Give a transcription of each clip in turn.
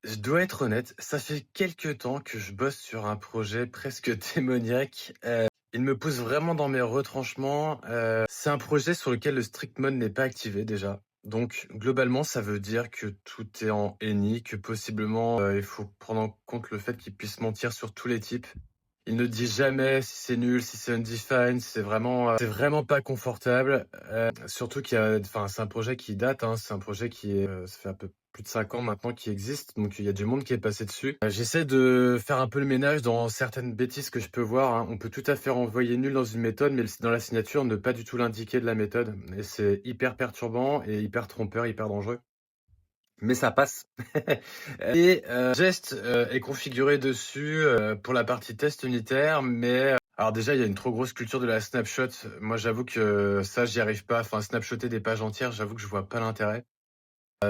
Je dois être honnête, ça fait quelques temps que je bosse sur un projet presque démoniaque. Il me pousse vraiment dans mes retranchements. C'est un projet sur lequel le strict mode n'est pas activé déjà. Donc globalement, ça veut dire que tout est en any, que possiblement il faut prendre en compte le fait qu'il puisse mentir sur tous les types. Il ne dit jamais si c'est nul, si c'est undefined, c'est vraiment pas confortable. Surtout enfin, c'est un projet qui date, hein, c'est un projet ça fait un peu plus de 5 ans maintenant qui existe, donc il y a du monde qui est passé dessus. J'essaie de faire un peu le ménage dans certaines bêtises que je peux voir, hein. On peut tout à fait renvoyer nul dans une méthode, mais dans la signature, ne pas du tout l'indiquer de la méthode. Et c'est hyper perturbant et hyper trompeur, hyper dangereux. Mais ça passe. Et Jest est configuré dessus pour la partie test unitaire, mais alors déjà, il y a une trop grosse culture de la snapshot. Moi, j'avoue que ça, j'y arrive pas. Enfin, snapshotter des pages entières, j'avoue que je vois pas l'intérêt.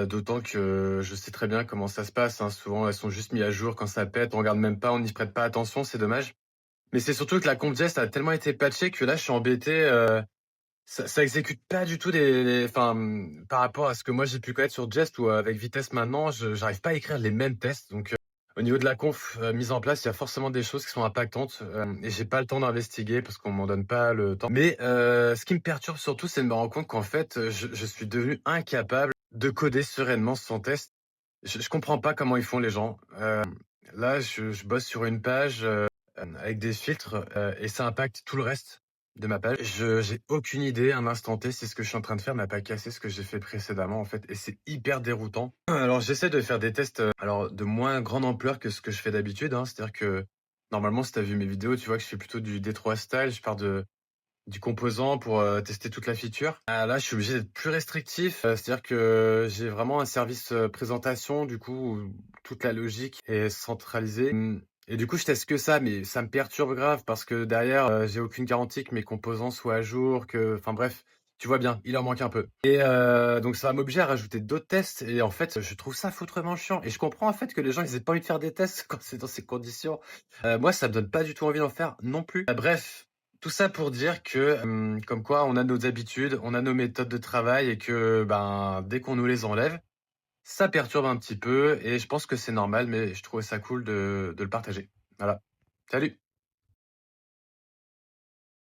D'autant que je sais très bien comment ça se passe, hein. Souvent, elles sont juste mises à jour quand ça pète. On regarde même pas, on n'y prête pas attention, c'est dommage. Mais c'est surtout que la conf Jest a tellement été patchée que là, je suis embêté. Ça exécute pas du tout enfin, par rapport à ce que moi j'ai pu connaître sur Jest ou avec Vitesse maintenant, j'arrive pas à écrire les mêmes tests. Donc, au niveau de la conf mise en place, il y a forcément des choses qui sont impactantes et j'ai pas le temps d'investiguer parce qu'on m'en donne pas le temps. Mais ce qui me perturbe surtout, c'est de me rendre compte qu'en fait, je suis devenu incapable de coder sereinement sans test. Je comprends pas comment ils font les gens. Là, je bosse sur une page avec des filtres et ça impacte tout le reste de ma page. J'ai aucune idée, un instant T, si ce que je suis en train de faire n'a pas cassé ce que j'ai fait précédemment en fait, et c'est hyper déroutant. Alors j'essaie de faire des tests alors de moins grande ampleur que ce que je fais d'habitude, hein. C'est-à-dire que normalement, si tu as vu mes vidéos, tu vois que je fais plutôt du D3 style, je pars du composant pour tester toute la feature. Là, je suis obligé d'être plus restrictif, c'est-à-dire que j'ai vraiment un service présentation, du coup, où toute la logique est centralisée. Et du coup, je teste que ça, mais ça me perturbe grave parce que derrière, j'ai aucune garantie que mes composants soient à jour, enfin bref, tu vois bien, il en manque un peu. Et donc ça va m'obliger à rajouter d'autres tests et en fait, je trouve ça foutrement chiant et je comprends en fait que les gens, ils aient pas envie de faire des tests quand c'est dans ces conditions. Moi, ça me donne pas du tout envie d'en faire non plus. Bref, tout ça pour dire que, comme quoi on a nos habitudes, on a nos méthodes de travail et que, ben, dès qu'on nous les enlève, ça perturbe un petit peu et je pense que c'est normal, mais je trouvais ça cool de le partager. Voilà. Salut!